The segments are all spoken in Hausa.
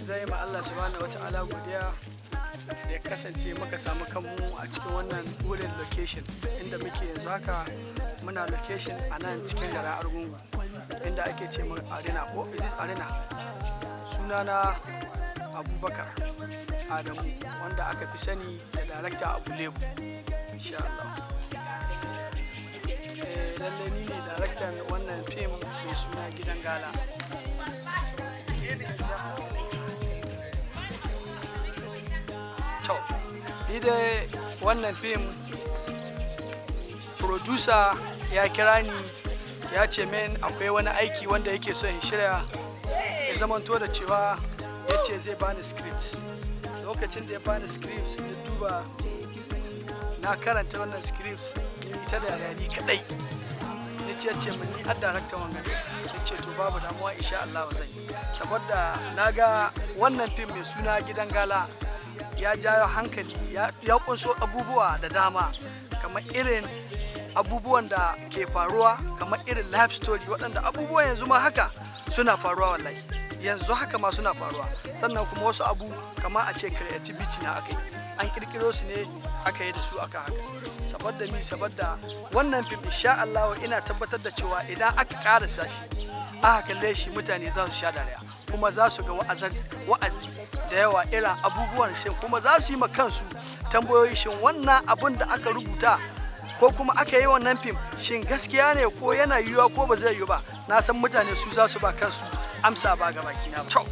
zai ma Allah subhanahu wata'ala godiya da ya kasance muka samu kanmu a cikin wannan wurin location inda muke yanzu haka muna location a nan cikin garin Argungu inda ake ce mun arena ko is this arena. Sunana Abubakar Adamu wanda aka fi sani da director Abu Lebu insha Allah. Lalle ni ne director wannan film mai suna Gidan Gala. To, ni dai wannan film producer ya kira ni ya ce min akwai wani aiki wanda yake so in shirya ya zamanto da cewa ya ce zai bani script. Lokacin da ya bani script da duba na karanta wannan script ni ta da yare kadai na ce min ni har director wannan na ce to babu damuwa insha Allah zan yi saboda naga wannan film mai suna Gidan Gala ya jawo hankali ya kunso abubuwa da dama kamar irin abubuwan da ke faruwa kamar irin life story waɗanda abubuwan yanzu ma haka suna faruwa wallahi yanzu haka ma suna faruwa sannan kuma wasu abu kamar a ce creativity na aka yi an kirkiro su ne aka yi da su aka haka saboda wannan film insha Allah ina tabbatar da cewa idan aka karasa shi aka kalle shi mutane za su sha dariya kuma za su ga wa'azi da yawa irin abubuwan shin kuma za su yi ma kansu tambayoyi shin wannan abun da aka rubuta ko kuma aka yi wannan film shin gaskiya ne ko yana yiwuwa ko ba zai yiwu ba. Na san mutane su za su ba kansu amsa ba ga baki na ba.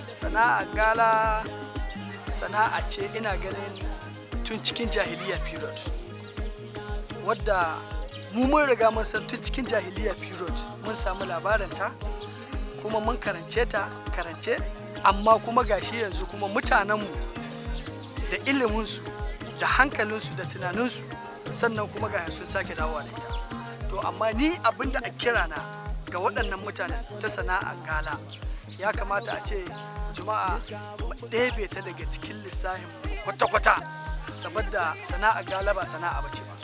Sana'a gala sana'a ce ina ganin tun cikin jahiliya period wadda mun riga mun san tun cikin jahiliya period mun samu labarinta kuma mun karance amma kuma gashi yanzu kuma mutanenmu da iliminsu da hankalinsu da tunaninsu sannan kuma ga sun sake dawowa da ita. To amma ni abinda a kira na ga waɗannan mutanen ta sana'a gala ya kamata a ce jama'a ɗebe ta daga cikin lissafin kwata-kwata saboda sana'a gala ba sana'a bace ba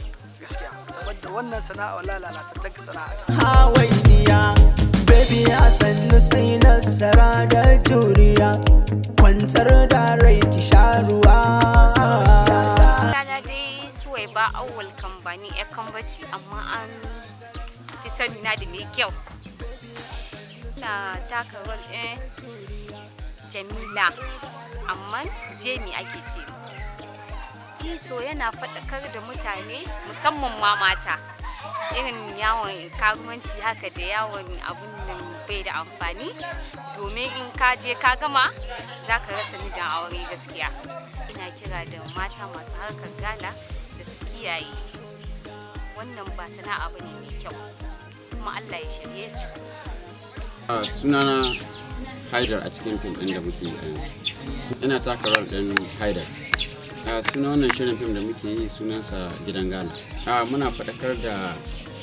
gaskiya saboda wannan sana'a wallahi lalatattun sana'a ta. Hawainiya baby ya sannu sai nasara da juriya kwantar da rai ki sha ruwa. Sana dai suwai ba awwal kambani ya kambaci amma an fi sani na da mai kyau. Na taka rol ɗin Jamila amma Jemi ake ce. To yana faɗakar da mutane musamman ma mata irin yawon karuwanci haka da yawon abun nan bai da amfani domin in ka je ka gama za ka rasa mijin aure gaskiya. Ina kira da mata masu harkar gala da su kiyaye wannan ba sana'a bane mai kyau kuma Allah ya shirye su. Sunana Haidar a cikin fim ɗin da muke yi. Ina taka rol ɗin Haidar. Sunan wannan shirin fim da muke yi sunansa Gidan Gala. Muna faɗakar da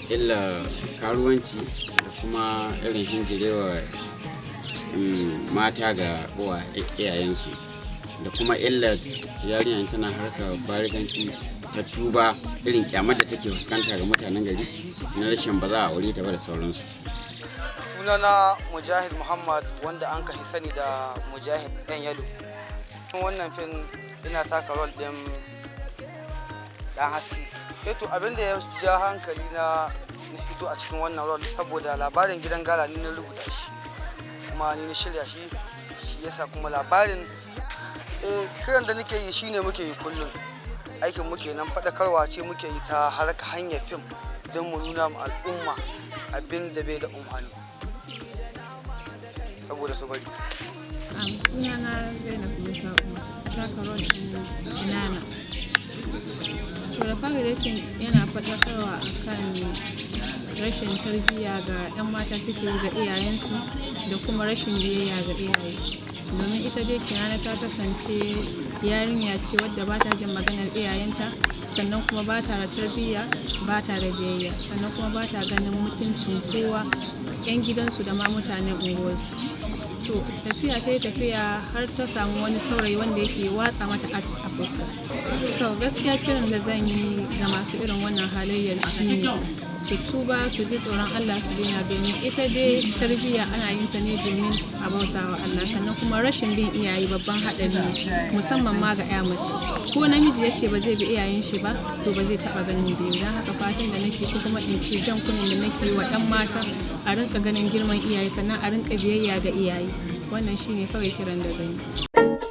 illa karuwanci da kuma irin hinjirewa mata ga iyayensu da kuma illar yarinyar tana harkar barikanci ta tuba irin kyamar da take fuskanta ga mutanen gari na rashin ba za a aure ta ba da sauransu. Sunana Mujahid Muhammad wanda an ka sani da Mujahid ɗan Yalo. Cikin wannan fim ina taka rol ɗin ɗan haske. Eto abin da ya ja hankali na fito a cikin wannan rol saboda labarin Gidan Gala ni na rubuta shi kuma ni na shirya shi yasa kuma labarin kiran da nake yi shine muke yi kullum aikin muke nan faɗakarwa ce muke yi ta harka hanyar fim don mu nuna ma al'umma abin da bai da umhani saboda su bari. Sunana Zainab Musa taka rol ɗin Jinana. To da fara da yana faɗakarwa akan rashin tarbiyya ga 'yan mata suke ga iyayensu da kuma rashin biyayya ga iyaye. Domin ita dai Kinana ta kasance yarinya ce wadda ba ta jin maganar iyayenta sannan kuma ba ta da tarbiyya ba ta da biyayya sannan kuma ba ta ganin mutuncin kowa 'yan gidansu da ma mutanen unguwarsu. So tafiya ta yi tafiya har ta samu wani saurayi wanda yake watsa mata a fuska. To gaskiya kiran da zan yi ga masu irin wannan halayyar shi ne su tuba su ji tsoron Allah su daina, domin ita dai tarbiyya ana yin ta ne domin a bautawa Allah, sannan kuma rashin bin iyaye babban haɗari ne, musamman ma ga ya mace. Ko namiji ya ce ba zai bi iyayen shi ba to ba zai taɓa ganin biyu. Don haka fatan da nake ko kuma in ce jan kunnen da nake wa ɗan mata a rinka ganin girman iyaye sannan a rinka biyayya ga iyaye. Wannan shine kawai kiran da zan yi.